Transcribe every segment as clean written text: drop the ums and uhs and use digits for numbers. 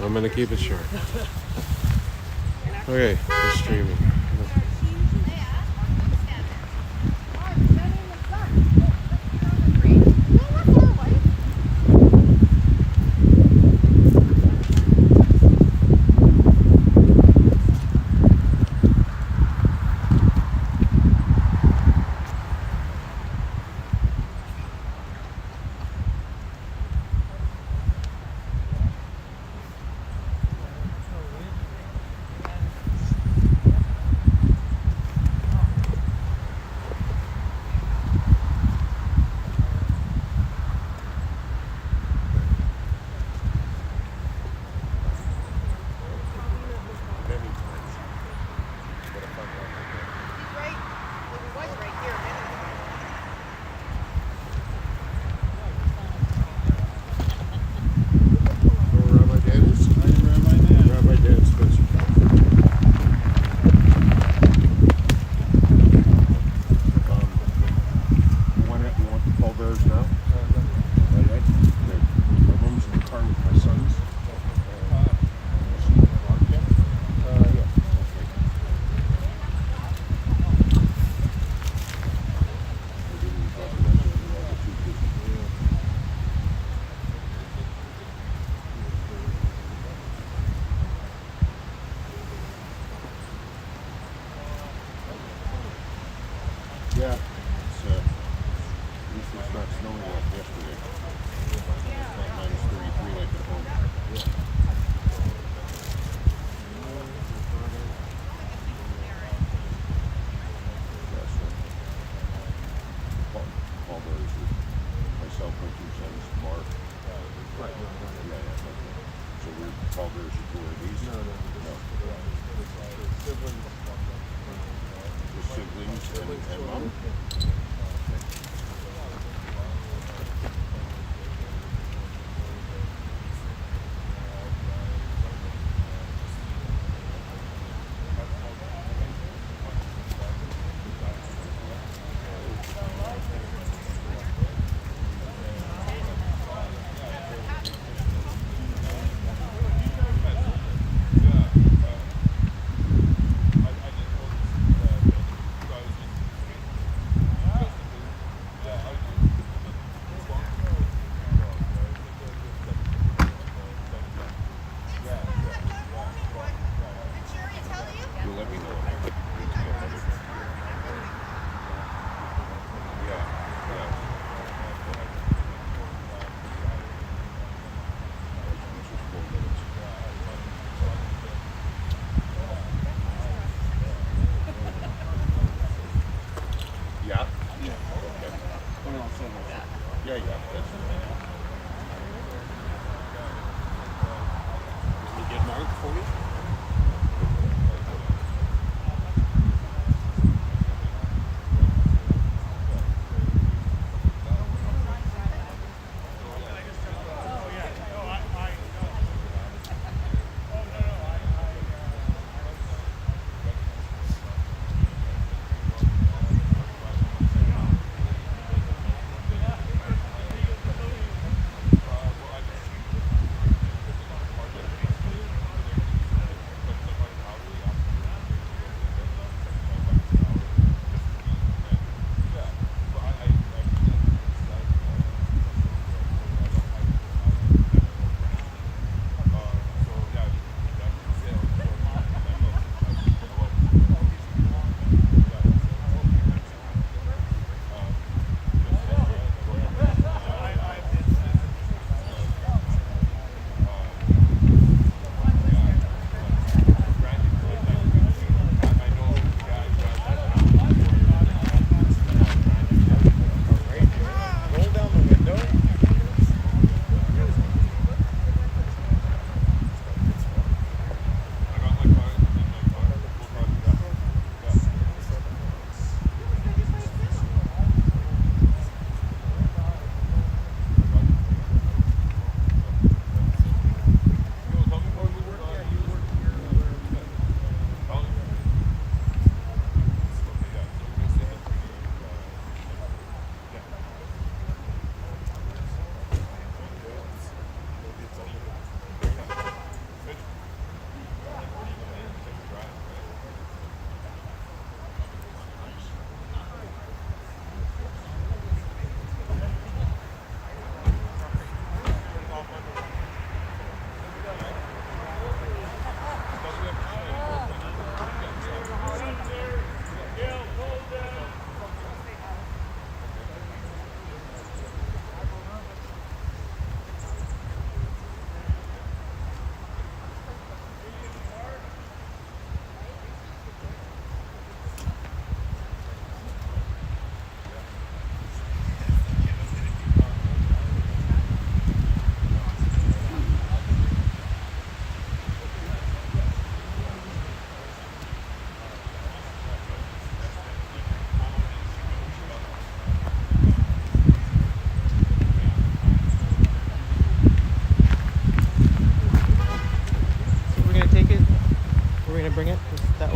I'm gonna keep it short. Okay, we're streaming. Yeah, at least it's not snowing like yesterday. It's not minus 33 like at home. Paul goes with myself, my two sons, Mark. Right. Yeah. So Paul goes to tour of these? No. Siblings and mom?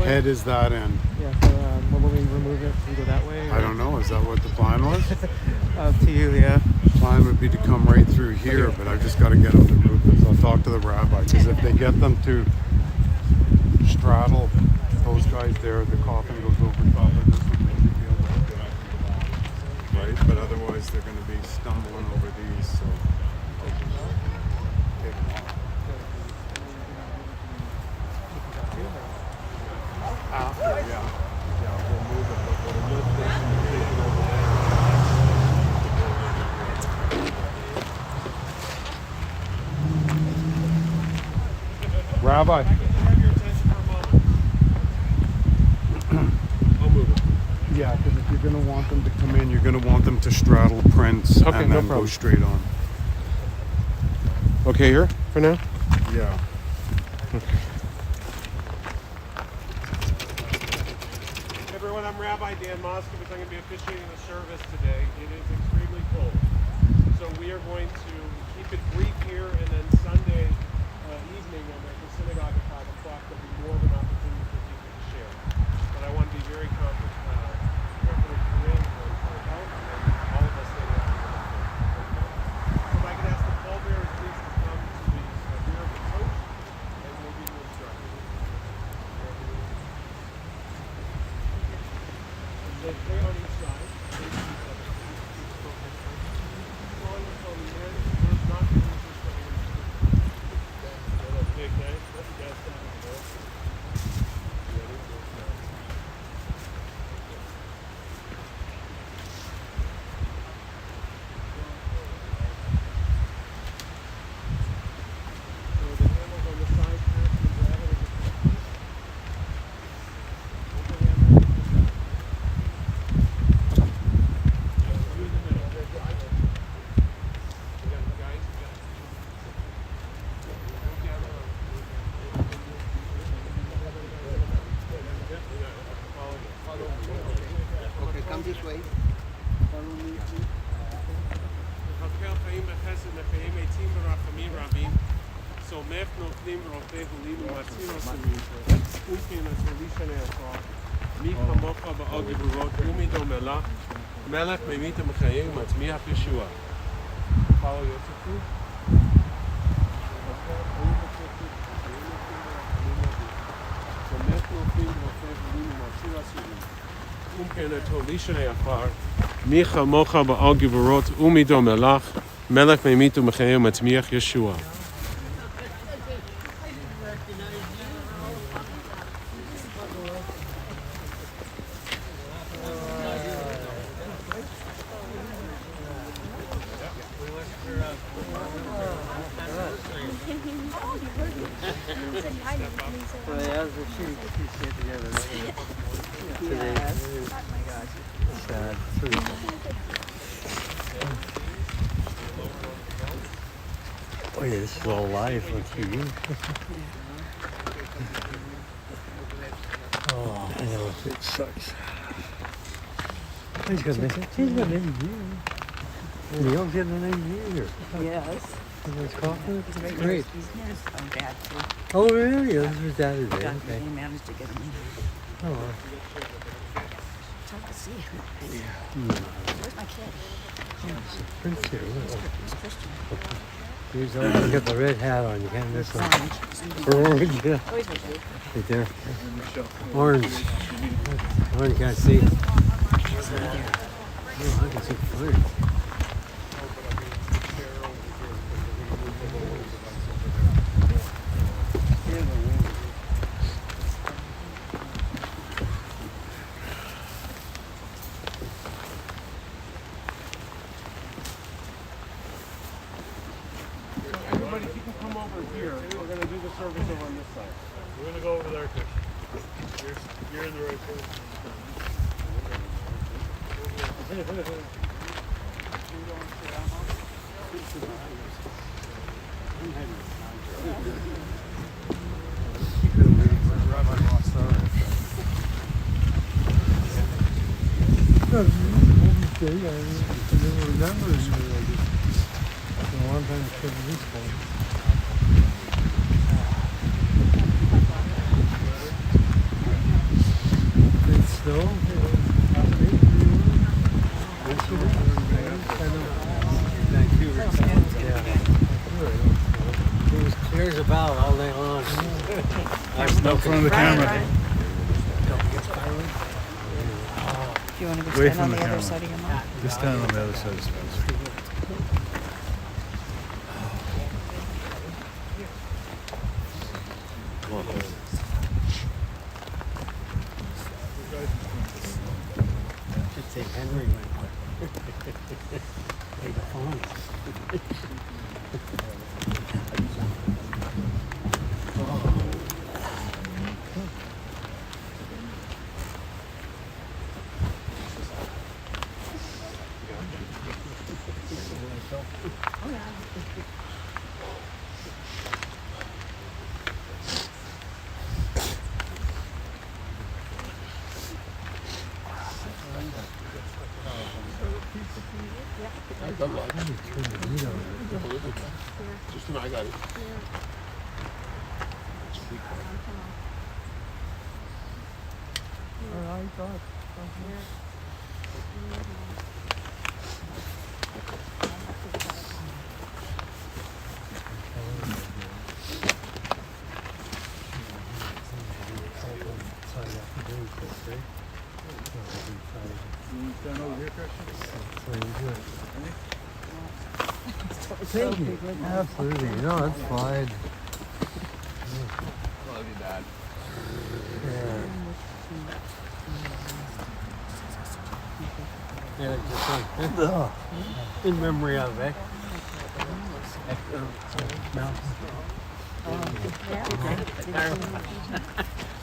head is that end. Yeah, so when we remove it, we go that way? I don't know. Is that what the plan was? Up to you, yeah. The plan would be to come right through here, but I've just got to get them to move this. I'll talk to the rabbi, because if they get them to straddle those guys there, the coffin goes over top of this one. Right? But otherwise, they're going to be stumbling over these. So take them off. After, yeah, we'll move it, but we'll lift this and take it over there. Rabbi. I'll move it. Yeah, because if you're going to want them to come in, you're going to want them to straddle Prince and then go straight on. Okay, here for now? Yeah. Everyone, I'm Rabbi Dan Moskovitz. I'm going to be officiating the service today. It is extremely cold. So we are going to keep it brief here, and then Sunday evening at the synagogue at 5 o'clock, there'll be more of an opportunity for people to share. But I want to be very confident to in and help, and all of us stay there. So if I could ask the pallbearers please to come to the rear of the coach, and we'll give you instructions. They pray on each side. Okay, come this way. Follow me, please. סומך נותנים ורופא הולים ומציל עושים ספונקין הסולישן היפה מי כמוך בעל גבורות ומי דומה לך מלך ממית המחיה ומצמיח ישוע. Follow Yosef. סומך נותנים ורופא הולים ומציל עושים ספונקין הסולישן היפה מי כמוך בעל גבורות ומי דומה לך מלך ממית המחיה ומצמיח ישוע. Oh yeah, this is all live on TV. Oh, I know, it sucks. He's got an engineer. The young's getting an engineer. Yes. His coffee? He's a very Great. He's his own dad too. Oh really? Yeah, this was Dad's day. Okay. He managed to get him in. Oh well. Tough to see. Yeah. Where's my kid? Prince here. He's Christian. He's always got the red hat on. You can't miss him. Orange. Orange, yeah. Oh, he's right there. Right there. Orange. Orange can't see. He's right there. Oh, I can see fine. Everybody, if you can come over here, we're going to do the service over on this side. We're going to go over there, Chris. You're in the right place. about all day long. No front of the camera. Do you want to go Away stand from on the the other camera. side of your mom? Just stand on the other side of Spencer. Come on, please. Should say Henry went. Hey, the phone. Thank you. Absolutely. No, that's fine. Love you, Dad. Yeah, just like in memory of it. No.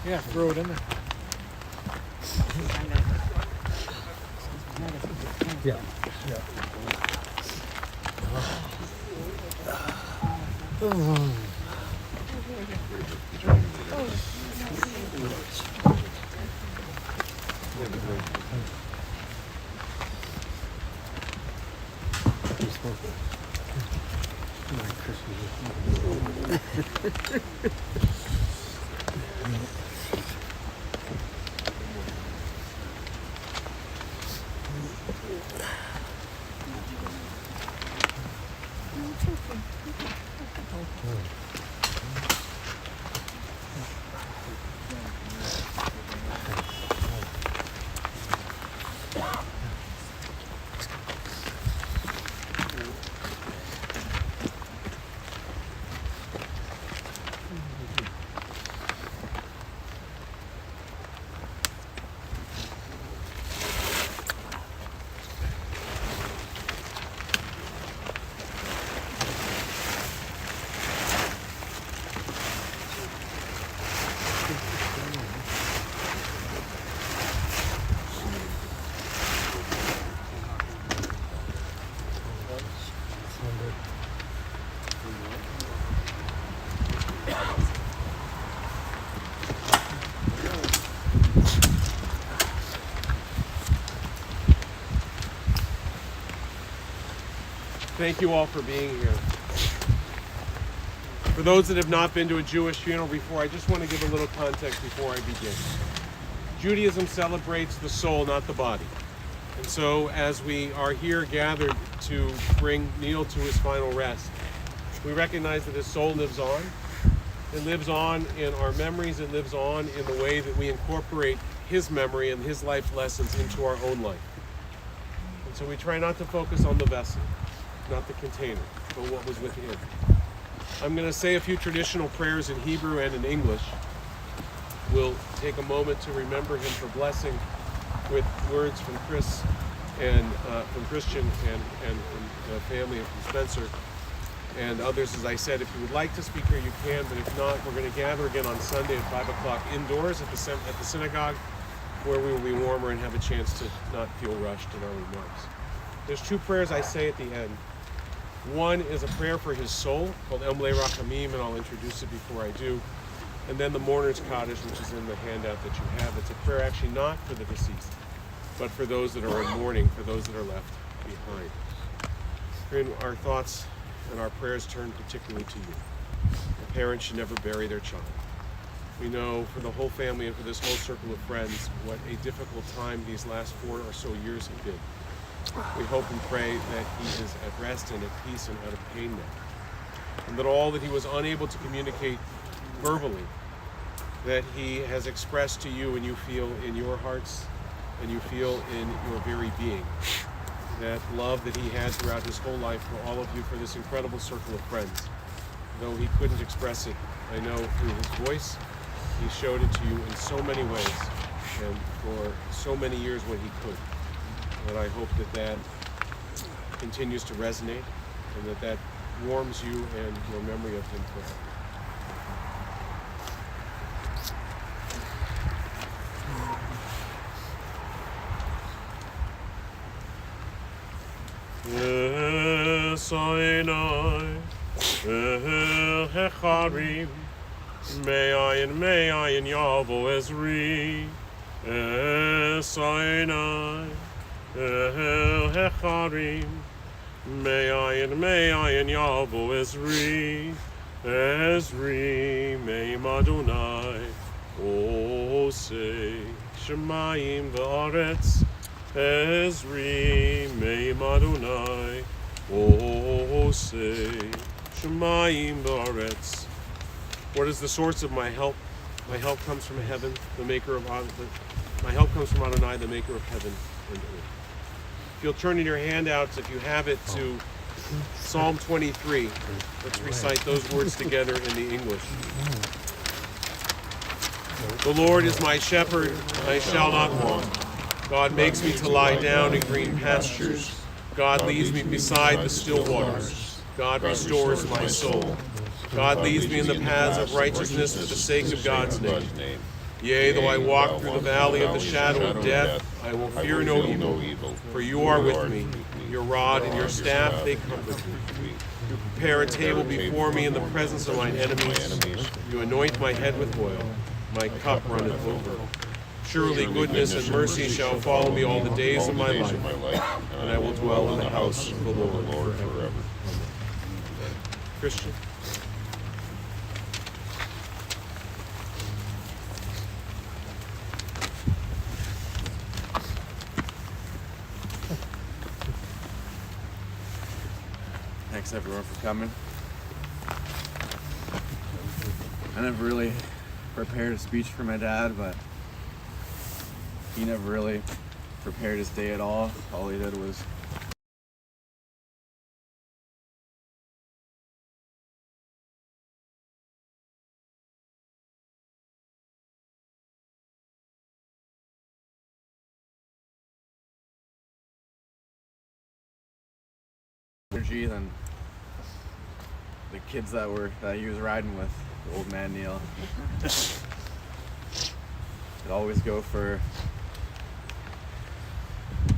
Yeah, throw it in there. Yeah. Thank you all for being here. For those that have not been to a Jewish funeral before, I just want to give a little context before I begin. Judaism celebrates the soul, not the body. And so as we are here gathered to bring Neil to his final rest, we recognize that his soul lives on. It lives on in our memories. It lives on in the way that we incorporate his memory and his life lessons into our own life. And so we try not to focus on the vessel, not the container, but what was within. I'm going to say a few traditional prayers in Hebrew and in English. We'll take a moment to remember him for blessing with words from Chris and from Christian and from the family and from Spencer and others. As I said, if you would like to speak here, you can, but if not, we're going to gather again on Sunday at 5 o'clock indoors at the synagogue, where we will be warmer and have a chance to not feel rushed in our remarks. There's two prayers I say at the end. One is a prayer for his soul called Emle Rachamim, and I'll introduce it before I do. And then the Mourner's Kaddish, which is in the handout that you have. It's a prayer actually not for the deceased, but for those that are in mourning, for those that are left behind. And our thoughts and our prayers turn particularly to you. A parent should never bury their child. We know for the whole family and for this whole circle of friends what a difficult time these last 4 or so years have been. We hope and pray that he is at rest and at peace and out of pain now. and that all that he was unable to communicate verbally, that he has expressed to you and you feel in your hearts and you feel in your very being. That love that he had throughout his whole life for all of you, for this incredible circle of friends. Though he couldn't express it, I know through his voice, he showed it to you in so many ways, and for so many years when he could. And I hope that that continues to resonate, and that that warms you and your memory of him forever. Sinai, Hecharim, Me'ayin Yavo Ezri, Sinai, Hecharim, Me'ayin Yavo Ezri, Me'im Adonai, Osei, Shemayim V'aretz, Ezri, Me'im Adonai, Osei, Shemayim V'aretz. What is the source of my help? My help comes from heaven, the maker of my help comes from Adonai, the maker of heaven and earth. If you'll turn in your handouts, if you have it, to Psalm 23. Let's recite those words together in the English. The Lord is my shepherd, I shall not want. God makes me to lie down in green pastures. God leads me beside the still waters. God restores my soul. God leads me in the paths of righteousness for the sake of God's name. Yea, though I walk through the valley of the shadow of death, I will fear no evil, for you are with me. Your rod and your staff, they comfort me. You prepare a table before me in the presence of my enemies. You anoint my head with oil. My cup runneth over. Surely goodness and mercy shall follow me all the days of my life, and I will dwell in the house of the Lord forever. Christian. Thanks everyone for coming. I never really prepared a speech for my dad, but he never really prepared his day at all. All he did was energy than the kids that he was riding with, the old man Neil. I'd always go for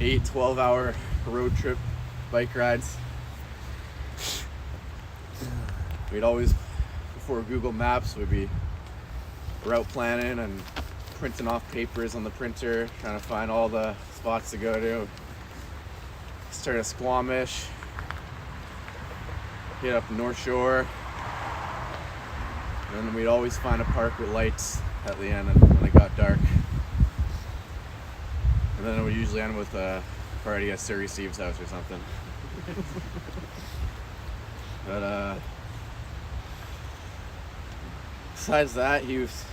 8, 12-hour road trip bike rides. We'd always, before Google Maps, we'd be route planning and printing off papers on the printer, trying to find all the spots to go to. Started at Squamish, hit up North Shore, and then we'd always find a park with lights at the end when it got dark. And then it would usually end with a party at Sir Steve's house or something. But besides that, he was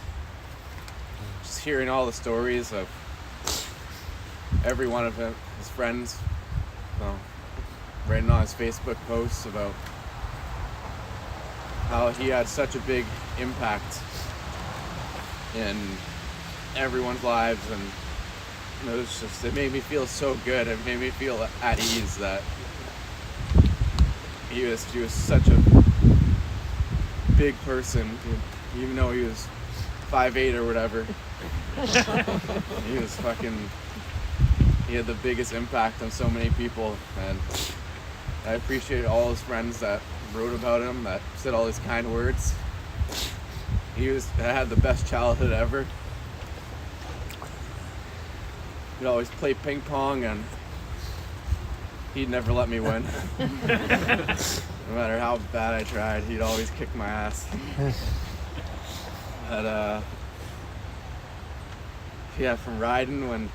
just hearing all the stories of every one of his friends, writing on his Facebook posts about how he had such a big impact in everyone's lives, and it made me feel so good. It made me feel at ease that he was such a big person, even though he was 5'8" or whatever. He had the biggest impact on so many people, and I appreciate all his friends that wrote about him, that said all his kind words. I had the best childhood ever. We'd always play ping pong, and he'd never let me win. No matter how bad I tried, he'd always kick my ass. But from riding when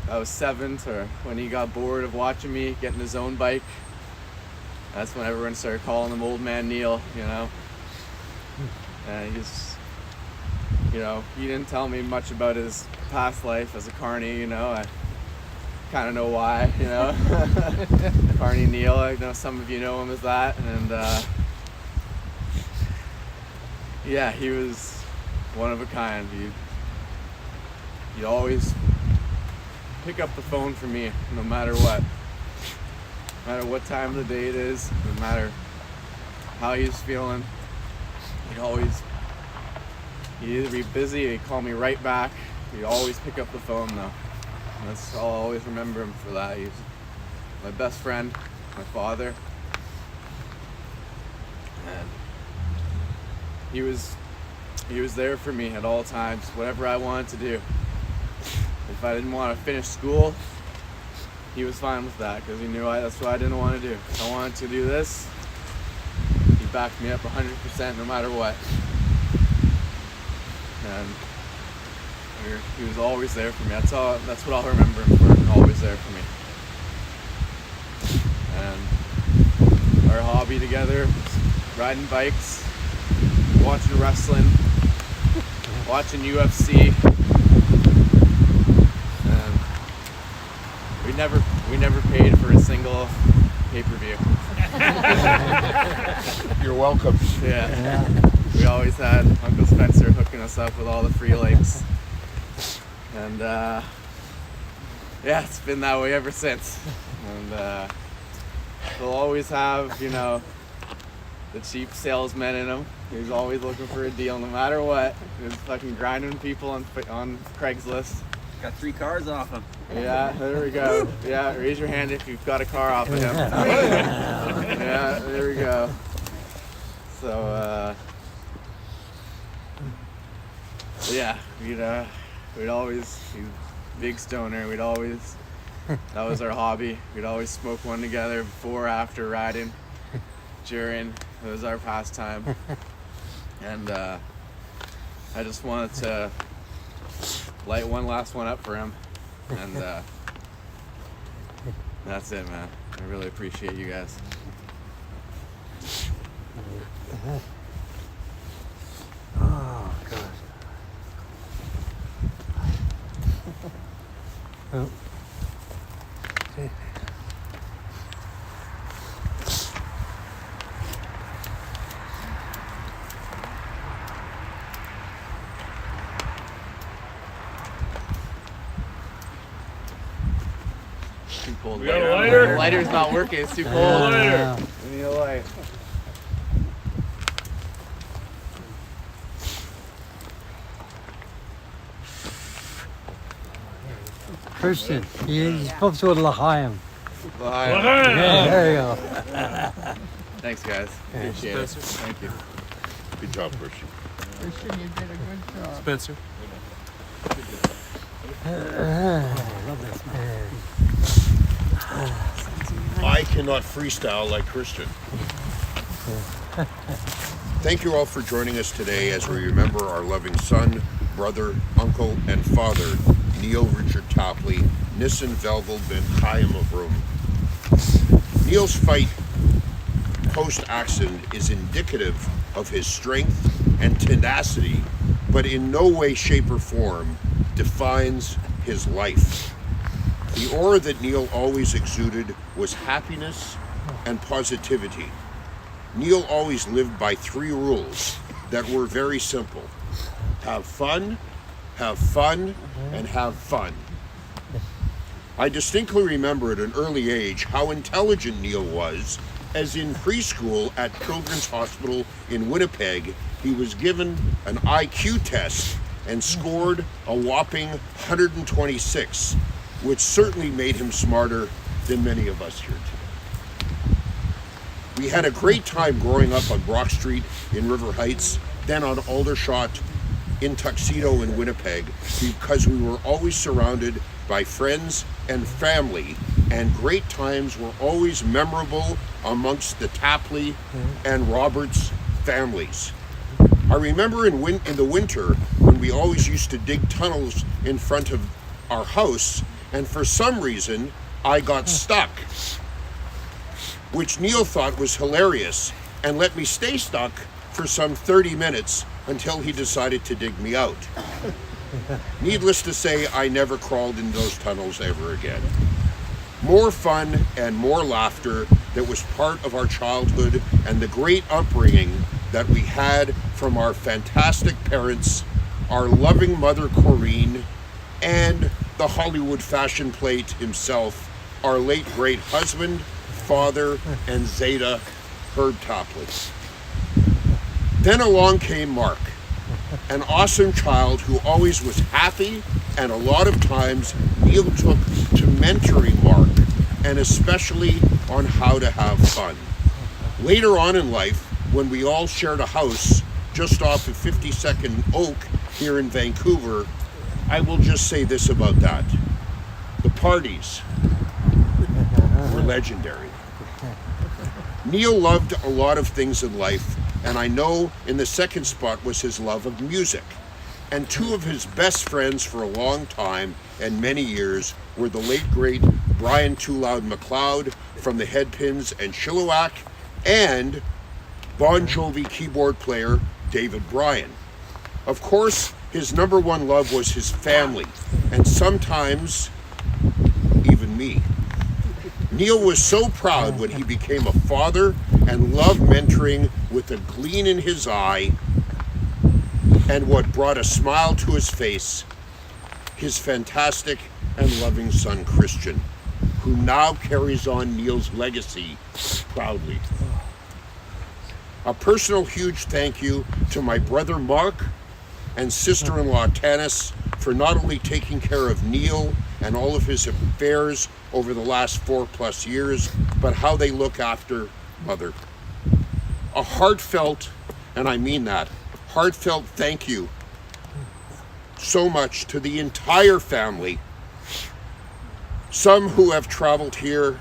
I was 7 to when he got bored of watching me getting his own bike, That's when everyone started calling him Old Man Neil, you know. And he's, you know, he didn't tell me much about his past life as a carny, you know. I kind of know why, you know. Carney Neil, I know some of you know him as that. And yeah, he was one of a kind. He'd always pick up the phone for me, no matter what. No matter what time of the day it is, no matter how he was feeling, he'd either be busy or he'd call me right back. He'd always pick up the phone though. And I'll always remember him for that. He's my best friend, my father. And he was there for me at all times, whatever I wanted to do. If I didn't want to finish school, he was fine with that because he knew that's what I didn't want to do. If I wanted to do this, he backed me up 100% no matter what. And he was always there for me. That's what I'll remember him for, always there for me. And our hobby together was riding bikes, watching wrestling, watching UFC. We never paid for a single pay-per-view. You're welcome. Yeah. We always had Uncle Spencer hooking us up with all the free links. And yeah, it's been that way ever since. And we'll always have, you know, the cheap salesman in him. He's always looking for a deal no matter what. He's fucking grinding people on Craigslist. Got 3 cars off him. Yeah, there we go. Yeah, raise your hand if you've got a car off of him. Yeah, there we go. So, yeah, we'd always, he's a big stoner, that was our hobby. We'd always smoke one together before, after riding, during. It was our pastime. And I just wanted to light one last one up for him. And that's it, man. I really appreciate you guys. Oh, God. Oh. Okay. Too cold. We got a lighter? The lighter's not working. It's too cold. Lighter. We need a light. Christian, you're supposed to l'chaim. L'chaim. Yeah, there you go. Thanks, guys. Appreciate it. Thank you. Good job, Christian. Christian, you did a good job. Spencer. I cannot freestyle like Christian. Thank you all for joining us today as we remember our loving son, brother, uncle, and father, Neil Richard Tapley, Nissen Velvel Ben Chaim of Rome. Neil's fight post-accident is indicative of his strength and tenacity, but in no way, shape, or form defines his life. The aura that Neil always exuded was happiness and positivity. Neil always lived by 3 rules that were very simple. Have fun, and have fun. I distinctly remember at an early age how intelligent Neil was, as in preschool at Children's Hospital in Winnipeg, he was given an IQ test and scored a whopping 126, which certainly made him smarter than many of us here today. We had a great time growing up on Brock Street in River Heights, then on Aldershot in Tuxedo in Winnipeg, because we were always surrounded by friends and family, and great times were always memorable amongst the Tapley and Roberts families. I remember in the winter when we always used to dig tunnels in front of our house, and for some reason I got stuck. which Neil thought was hilarious and let me stay stuck for some 30 minutes until he decided to dig me out. Needless to say, I never crawled in those tunnels ever again. More fun and more laughter that was part of our childhood and the great upbringing that we had from our fantastic parents, our loving mother Corinne, and the Hollywood fashion plate himself, our late great husband, father, and Zeta, Herb Tapley. Then along came Mark, an awesome child who always was happy, and a lot of times Neil took to mentoring Mark, and especially on how to have fun. Later on in life, when we all shared a house just off of 52nd Oak here in Vancouver, I will just say this about that. The parties were legendary. Neil loved a lot of things in life, and I know in the second spot was his love of music. And two of his best friends for a long time and many years were the late great Brian Too Loud McLeod from the Headpins and Chilliwack, and Bon Jovi keyboard player David Bryan. Of course, his number one love was his family, and sometimes even me. Neil was so proud when he became a father and loved mentoring with a gleam in his eye, and what brought a smile to his face, his fantastic and loving son Christian, who now carries on Neil's legacy proudly. A personal huge thank you to my brother Mark and sister-in-law Tanis for not only taking care of Neil and all of his affairs over the last 4+ years, but how they look after Mother. A heartfelt, and I mean that, heartfelt thank you so much to the entire family, some who have traveled here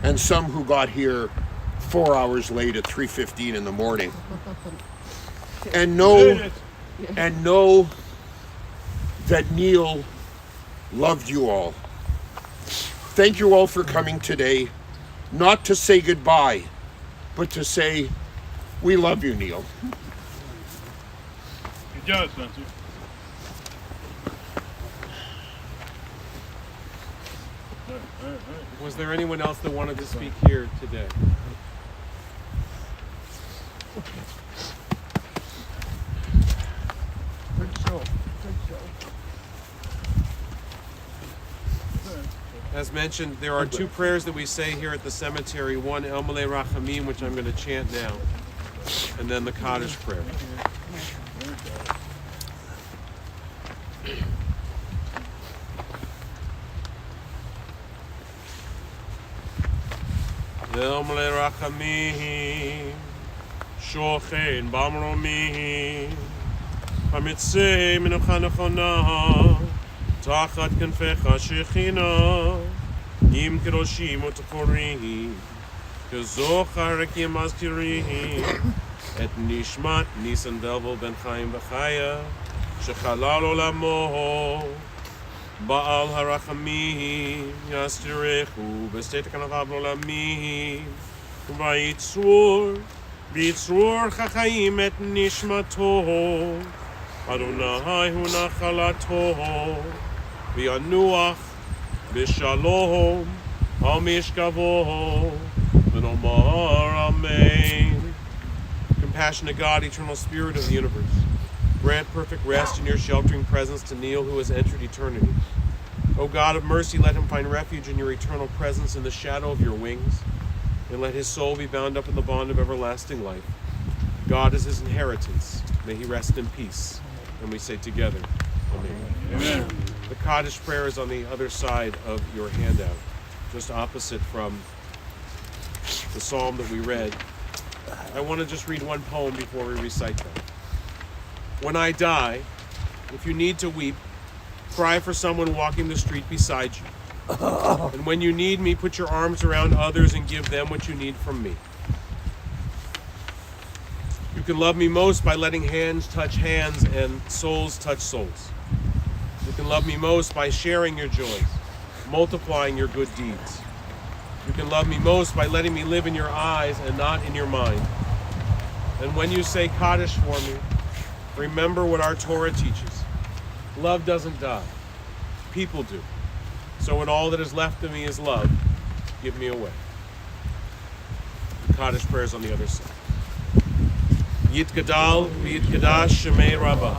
and some who got here 4 hours late at 3:15 in the morning. And know that Neil loved you all. Thank you all for coming today, not to say goodbye, but to say, we love you, Neil. Good job, Spencer. Was there anyone else that wanted to speak here today? Good show. Good show. As mentioned, there are two prayers that we say here at the cemetery. One, El Malei Rachamim, which I'm going to chant now, and then the Kaddish prayer. El Malei Rachamim, Shochen Bamromim, Hamitzei Menucha Nechona, Tachat Kenfecha Shechina, Im Kedoshim U'Techorim, Kezochar Rekiem Mazkirim, Et Nishmat Nisan Delvel Ben Chaim B'Chaya, Shechalal Olamo, Baal Harachamim, Yastirechu, B'Steit Kanavav Olamim, V'Yitzur, B'Yitzur Chachayim Et Nishmato, Adonai hu nachalato, v'yanuach, b'shalom, al mishkavo, v'nomar amen. Compassionate God, eternal Spirit of the universe, grant perfect rest in your sheltering presence to Neil who has entered eternity. O God of mercy, let him find refuge in your eternal presence in the shadow of your wings, and let his soul be bound up in the bond of everlasting life. God is his inheritance. May he rest in peace. And we say together, Amen. Amen. The Kaddish prayer is on the other side of your handout, just opposite from the psalm that we read. I want to just read one poem before we recite them. When I die, if you need to weep, cry for someone walking the street beside you. And when you need me, put your arms around others and give them what you need from me. You can love me most by letting hands touch hands and souls touch souls. You can love me most by sharing your joys, multiplying your good deeds. You can love me most by letting me live in your eyes and not in your mind. And when you say Kaddish for me, remember what our Torah teaches. Love doesn't die. People do. So when all that is left of me is love, give me away. The Kaddish prayers on the other side. Yitgadal v'yitgadash shemei Rabba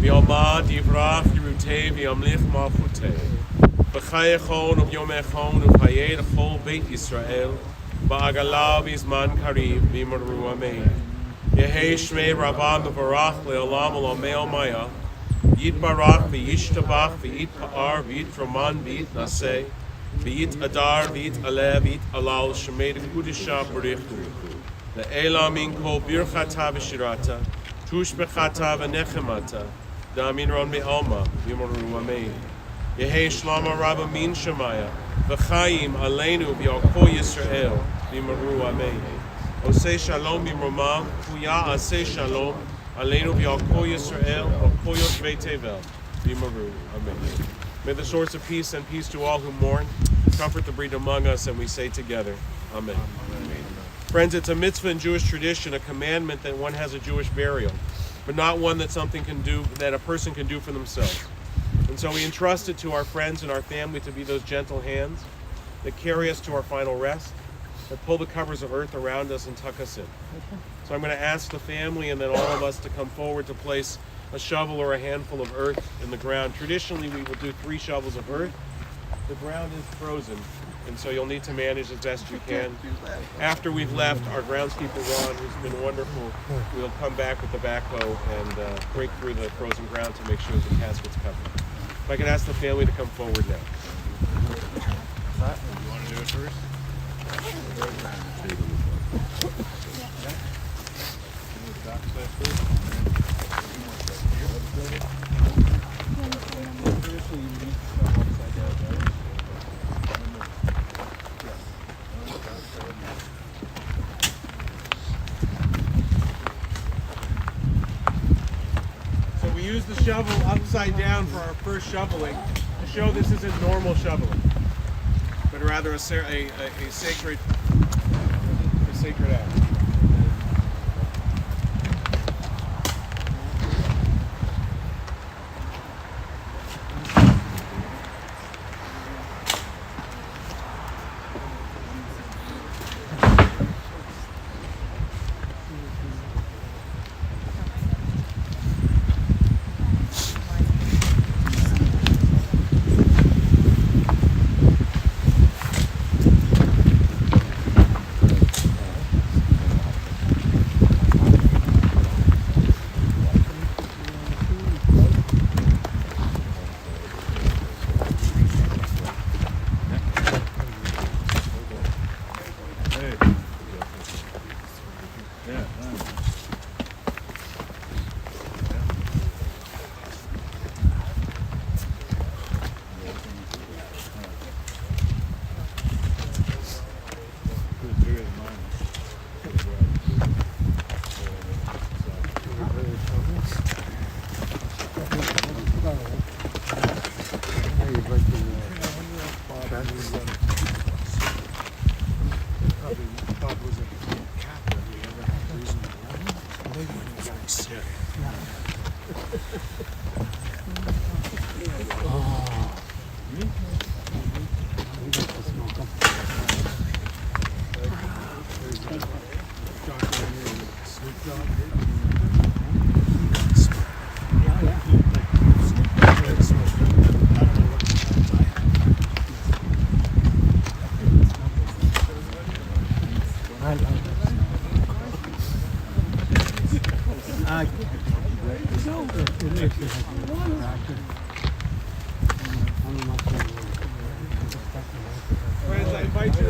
v'yomad yivrach yirutei v'yamlich malchutei v'chayechon u'vyomechon u'chayei l'chol Beit Yisrael ba'agala v'izman kariv v'yimaru amen. Yehei shmei Rabba mevarach le'olam olamei maya Yitbarach v'yishtabach v'yitpa'ar v'yitraman v'yitnaseh v'yitadar v'yitaleh v'yitalal shemei d'kudisha b'richu Le'ela min kol birchata v'shirata tush bechata v'nechemata da'amin ron me'alma v'yimaru amen. Yehei shlama rabba min shemaya v'chayim aleinu v'yalko Yisrael v'yimaru amen. Osei shalom b'mromam kuya asei shalom Aleinu v'yalko Yisrael v'kol yoshvei tevel v'yimaru amen. May the source of peace and peace to all who mourn comfort the breed among us, and we say together, amen. Friends, it's a mitzvah in Jewish tradition, a commandment that one has a Jewish burial, but not one that a person can do for themselves. And so we entrust it to our friends and our family to be those gentle hands that carry us to our final rest, that pull the covers of earth around us and tuck us in. So I'm going to ask the family and then all of us to come forward to place a shovel or a handful of earth in the ground. Traditionally, we will do 3 shovels of earth. The ground is frozen, and so you'll need to manage as best you can. After we've left, our groundskeeper Ron, who's been wonderful, will come back with the backhoe and break through the frozen ground to make sure that the casket's covered. If I could ask the family to come forward now. You want to do it first? So we use the shovel upside down for our first shoveling to show this isn't normal shoveling, but rather a sacred act.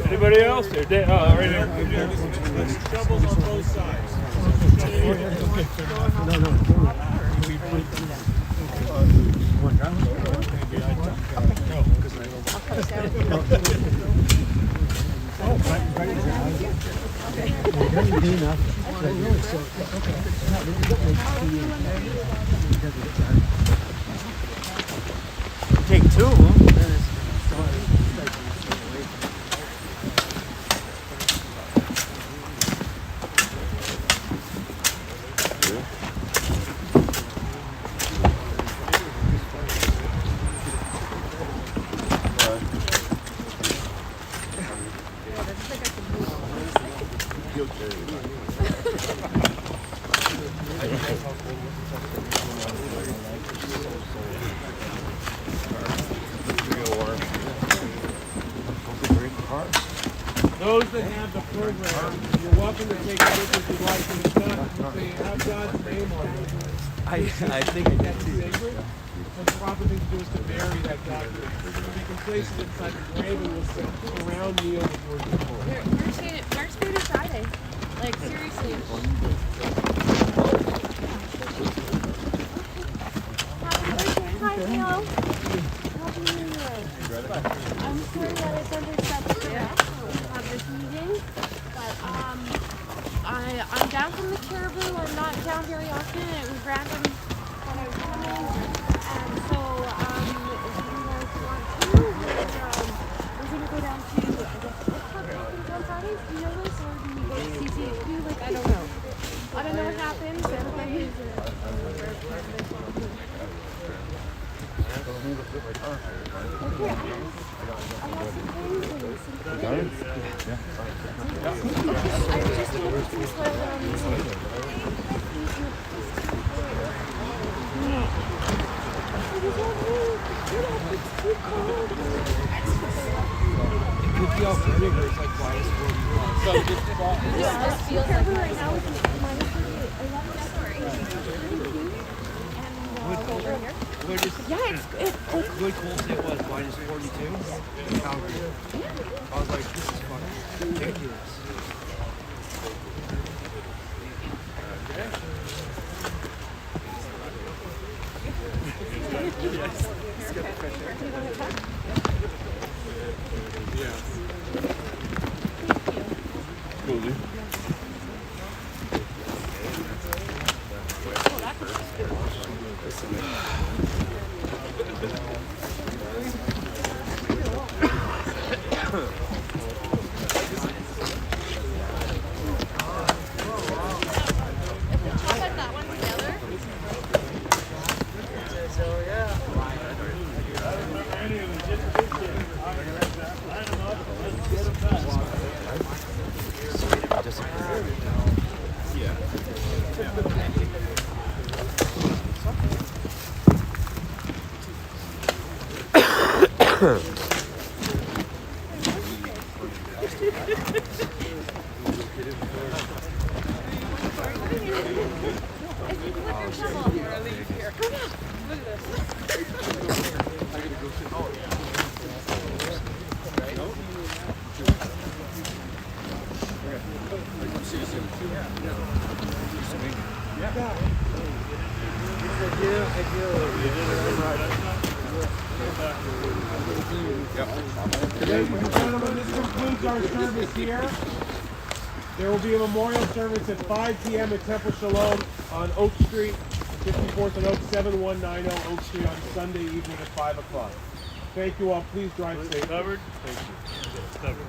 Anybody else? Right there. Shovels on both sides. Take 2 of them. those that have the program, you're welcome to take it if you'd like, and it's not, they have God's name on it. I think I did That's too. sacred. And the proper thing to do is to bury that document. You can place it inside the grave and we'll surround Neil with worship. March Food is Friday. Like, seriously. Happy birthday. Hi, Neil. Happy New Year. I'm sorry that it's under such stress to have this meeting, but I'm down from the Caribou. I'm not down very often. It was random that I was coming, and so if you guys want to, we're gonna go down to I guess on Fridays. Do you know this, or do we go to CCHQ? Like, I don't know. I don't know what happens. Everybody is okay, I have some things and some things. I just want to see what it's too cold. It could be all pretty, but it's like minus 40. So just This feels like right now it's minus 38. I love that story. Over here. Yeah, it's Good cold it was minus 42 in Calgary. I was like, this is fucking ridiculous. Ladies and gentlemen, this concludes our service here. There will be a memorial service at 5 p.m. at Temple Sholom on Oak Street, 54th and Oak, 7190 Oak Street on Sunday evening at 5 o'clock. Thank you all. Please drive safe. Covered? Thank you. Covered.